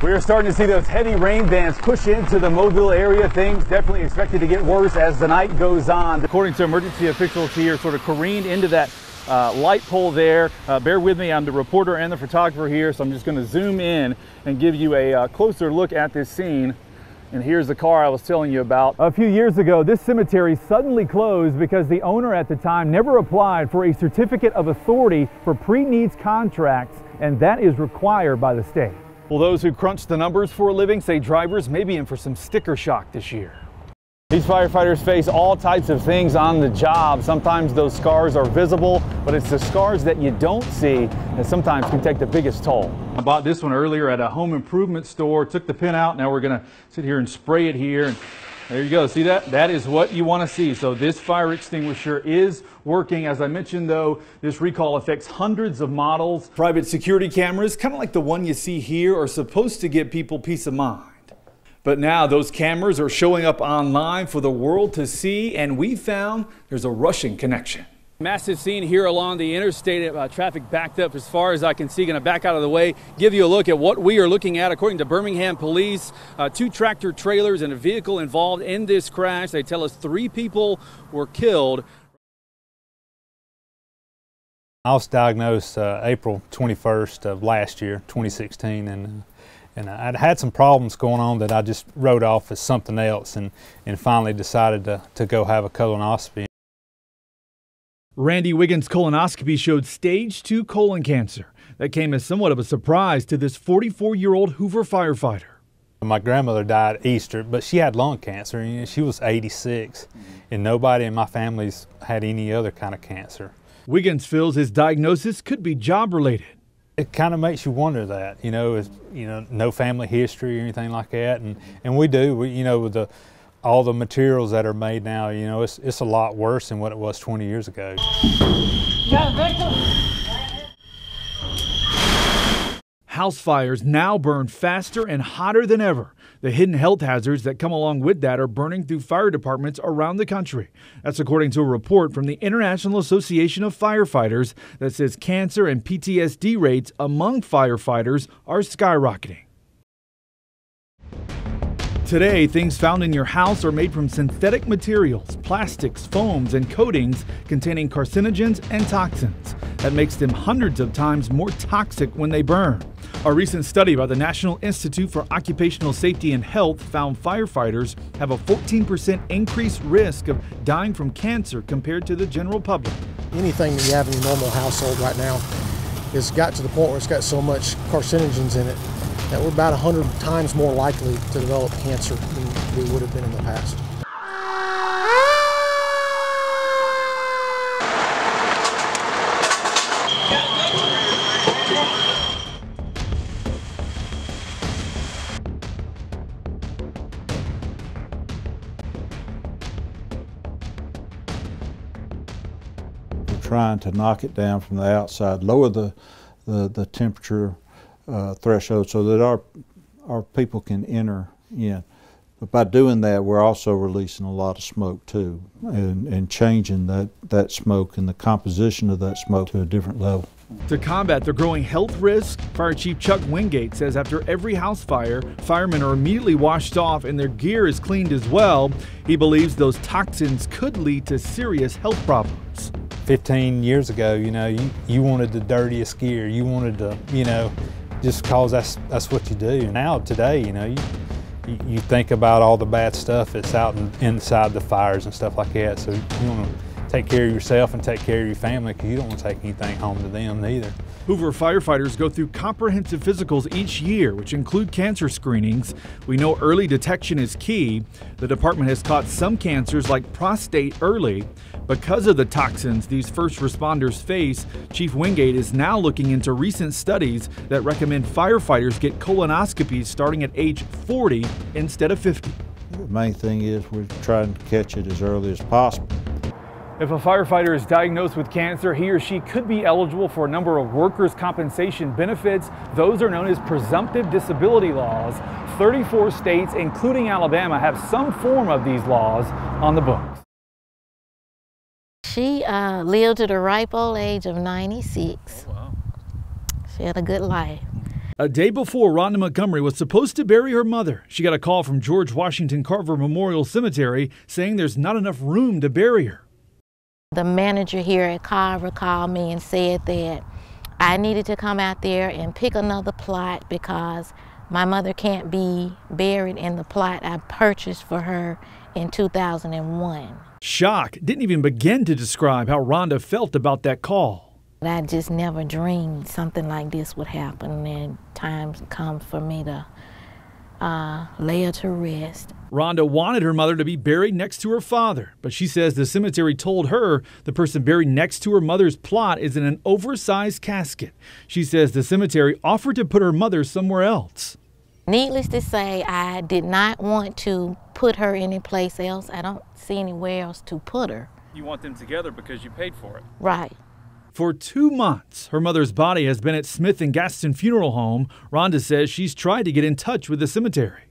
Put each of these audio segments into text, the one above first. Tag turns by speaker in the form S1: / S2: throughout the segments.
S1: We are starting to see those heavy rain bands push into the Mobile area. Things definitely expected to get worse as the night goes on. According to emergency officials here, sort of careened into that light pole there. Bear with me, I'm the reporter and the photographer here, so I'm just going to zoom in and give you a closer look at this scene. And here's the car I was telling you about. A few years ago, this cemetery suddenly closed because the owner at the time never applied for a certificate of authority for pre-needs contracts, and that is required by the state. Well, those who crunch the numbers for a living say drivers may be in for some sticker shock this year. These firefighters face all types of things on the job. Sometimes those scars are visible, but it's the scars that you don't see that sometimes can take the biggest toll. I bought this one earlier at a home improvement store, took the pin out. Now we're going to sit here and spray it here. And there you go. See that? That is what you want to see. So this fire extinguisher is working. As I mentioned, though, this recall affects hundreds of models. Private security cameras, kind of like the one you see here, are supposed to give people peace of mind. But now those cameras are showing up online for the world to see, and we found there's a Russian connection. Massive scene here along the interstate. Traffic backed up as far as I can see. Going to back out of the way, give you a look at what we are looking at. According to Birmingham police, 2 tractor trailers and a vehicle involved in this crash. They tell us 3 people were killed.
S2: I was diagnosed April 21st of last year, 2016, and I'd had some problems going on that I just wrote off as something else, and finally decided to go have a colonoscopy.
S3: Randy Wiggins' colonoscopy showed stage 2 colon cancer. That came as somewhat of a surprise to this 44-year-old Hoover firefighter.
S2: My grandmother died at Easter, but she had lung cancer, and she was 86, and nobody in my family's had any other kind of cancer.
S3: Wiggins feels his diagnosis could be job-related.
S2: It kind of makes you wonder that, no family history or anything like that, and we do, with all the materials that are made now, it's a lot worse than what it was 20 years ago.
S3: House fires now burn faster and hotter than ever. The hidden health hazards that come along with that are burning through fire departments around the country. That's according to a report from the International Association of Firefighters that says cancer and PTSD rates among firefighters are skyrocketing. Today, things found in your house are made from synthetic materials, plastics, foams, and coatings containing carcinogens and toxins. That makes them hundreds of times more toxic when they burn. A recent study by the National Institute for Occupational Safety and Health found firefighters have a 14% increased risk of dying from cancer compared to the general public.
S4: Anything that you have in your normal household right now has got to the point where it's got so much carcinogens in it that we're about 100 times more likely to develop cancer than we would have been in the past.
S5: We're trying to knock it down from the outside, lower the temperature threshold so that our people can enter in. But by doing that, we're also releasing a lot of smoke too, and changing that smoke and the composition of that smoke to a different level.
S3: To combat the growing health risk, Fire Chief Chuck Wingate says after every house fire, firemen are immediately washed off and their gear is cleaned as well. He believes those toxins could lead to serious health problems.
S2: 15 years ago, you wanted the dirtiest gear. You wanted to, just because that's what you do. Now today, you think about all the bad stuff that's out inside the fires and stuff like that. So you want to take care of yourself and take care of your family, because you don't want to take anything home to them neither.
S3: Hoover firefighters go through comprehensive physicals each year, which include cancer screenings. We know early detection is key. The department has caught some cancers like prostate early. Because of the toxins these first responders face, Chief Wingate is now looking into recent studies that recommend firefighters get colonoscopies starting at age 40 instead of 50.
S5: The main thing is we're trying to catch it as early as possible.
S1: If a firefighter is diagnosed with cancer, he or she could be eligible for a number of workers' compensation benefits. Those are known as presumptive disability laws. 34 states, including Alabama, have some form of these laws on the books.
S6: She lived to the ripe old age of 96.
S1: Oh, wow.
S6: She had a good life.
S3: A day before Rhonda Montgomery was supposed to bury her mother, she got a call from George Washington Carver Memorial Cemetery saying there's not enough room to bury her.
S6: The manager here at Carver called me and said that I needed to come out there and pick another plot because my mother can't be buried in the plot I purchased for her in 2001.
S3: Shock didn't even begin to describe how Rhonda felt about that call.
S6: I just never dreamed something like this would happen, and time comes for me to lay her to rest.
S3: Rhonda wanted her mother to be buried next to her father, but she says the cemetery told her the person buried next to her mother's plot is in an oversized casket. She says the cemetery offered to put her mother somewhere else.
S6: Needless to say, I did not want to put her anyplace else. I don't see anywhere else to put her.
S1: You want them together because you paid for it.
S6: Right.
S3: For 2 months, her mother's body has been at Smith and Gaston Funeral Home. Rhonda says she's tried to get in touch with the cemetery.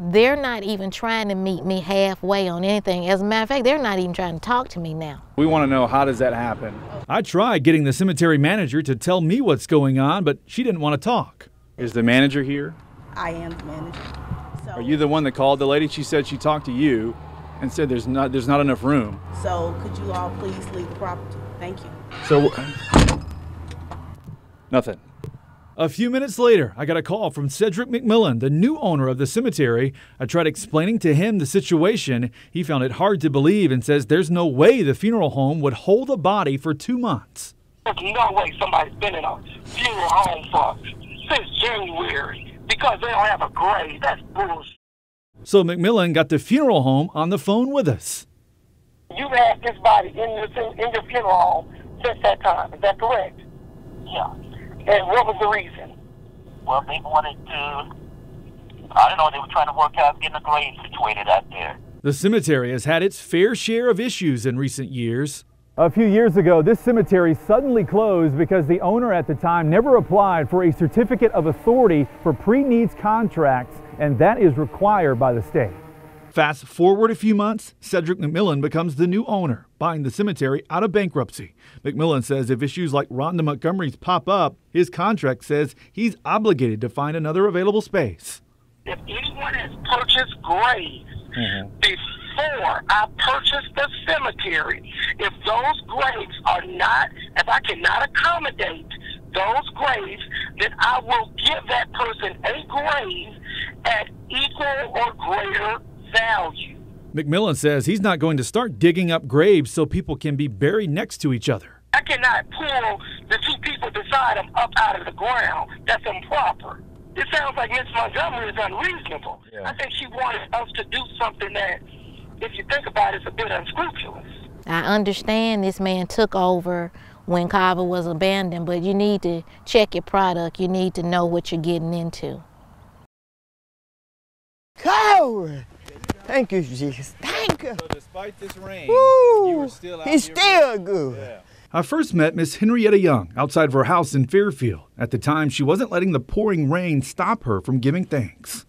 S6: They're not even trying to meet me halfway on anything. As a matter of fact, they're not even trying to talk to me now.
S1: We want to know, how does that happen?
S3: I tried getting the cemetery manager to tell me what's going on, but she didn't want to talk.
S1: Is the manager here?
S7: I am the manager. So,
S1: Are you the one that called the lady? She said she talked to you and said there's not enough room.
S7: So could you all please leave the property? Thank you.
S1: So, nothing.
S3: A few minutes later, I got a call from Cedric McMillan, the new owner of the cemetery. I tried explaining to him the situation. He found it hard to believe and says there's no way the funeral home would hold a body for 2 months.
S8: There's no way somebody's been in a funeral home for since January because they don't have a grave. That's bullshit.
S3: So McMillan got the funeral home on the phone with us.
S8: You've had this body in your funeral home since that time. Is that correct? Yeah. And what was the reason? Well, they wanted to, I don't know, they were trying to work out getting a grave situated out there.
S3: The cemetery has had its fair share of issues in recent years.
S1: A few years ago, this cemetery suddenly closed because the owner at the time never applied for a certificate of authority for pre-needs contracts, and that is required by the state.
S3: Fast forward a few months, Cedric McMillan becomes the new owner, buying the cemetery out of bankruptcy. McMillan says if issues like Rhonda Montgomery's pop up, his contract says he's obligated to find another available space.
S8: If anyone has purchased graves before I purchased the cemetery, if those graves are not, if I cannot accommodate those graves, then I will give that person a grave at equal or greater value.
S3: McMillan says he's not going to start digging up graves so people can be buried next to each other.
S8: I cannot pull the two people beside them up out of the ground. That's improper. It sounds like Miss Montgomery is unreasonable. Yeah. I think she wanted us to do something that, if you think about it, is a bit unscrupulous.
S6: I understand this man took over when Carver was abandoned, but you need to check your product. You need to know what you're getting into.
S9: Carver! Thank you, Jesus. Thank you.
S1: So despite this rain,
S9: Woo,
S1: you were still out
S9: he's
S1: here.
S9: still good.
S1: Yeah.
S3: I first met Miss Henrietta Young outside of her house in Fairfield. At the time, she wasn't letting the pouring rain stop her from giving thanks.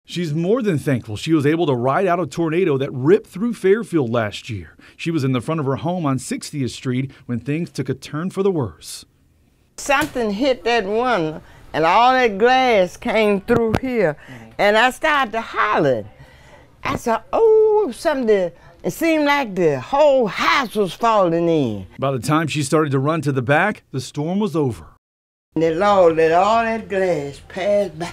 S3: She's more than thankful she was able to ride out a tornado that ripped through Fairfield last year. She was in the front of her home on 60th Street when things took a turn for the worse.
S9: Something hit that one, and all that glass came through here, and I started to holler. I said, oh, something. It seemed like the whole house was falling in.
S3: By the time she started to run to the back, the storm was over.
S9: And the Lord let all that glass pass by.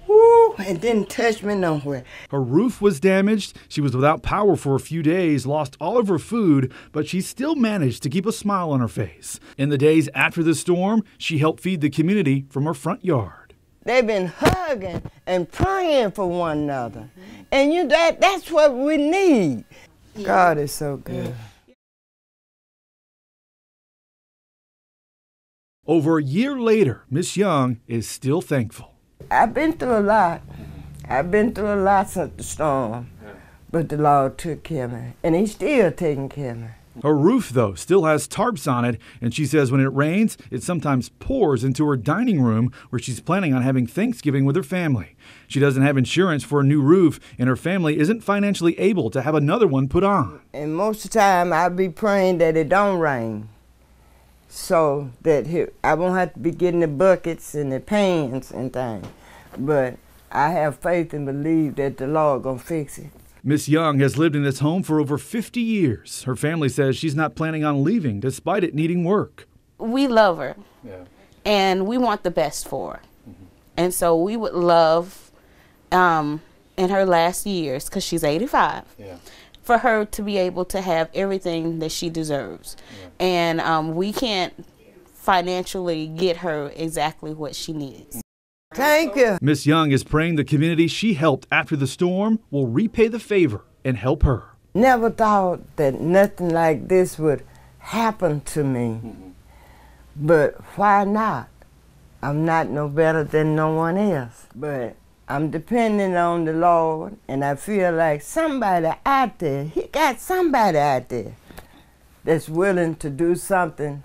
S9: Woo, and didn't touch me nowhere.
S3: Her roof was damaged. She was without power for a few days, lost all of her food, but she still managed to keep a smile on her face. In the days after the storm, she helped feed the community from her front yard.
S9: They've been hugging and praying for one another. And that's what we need. God is so good.
S3: Over a year later, Miss Young is still thankful.
S9: I've been through a lot. I've been through a lot since the storm. But the Lord took care of me. And He's still taking care of me.
S3: Her roof, though, still has tarps on it, and she says when it rains, it sometimes pours into her dining room where she's planning on having Thanksgiving with her family. She doesn't have insurance for a new roof, and her family isn't financially able to have another one put on.
S9: And most of the time, I'll be praying that it don't rain. so that I won't have to be getting the buckets and the pans and things. But I have faith and believe that the Lord gonna fix it.
S3: Miss Young has lived in this home for over 50 years. Her family says she's not planning on leaving despite it needing work.
S10: We love her, and we want the best for her. And so we would love, in her last years, because she's 85, for her to be able to have everything that she deserves. And we can't financially get her exactly what she needs.
S9: Thank you.
S3: Miss Young is praying the community she helped after the storm will repay the favor and help her.
S9: Never thought that nothing like this would happen to me. But why not? I'm not no better than no one else. But I'm depending on the Lord, and I feel like somebody out there, he got somebody out there that's willing to do something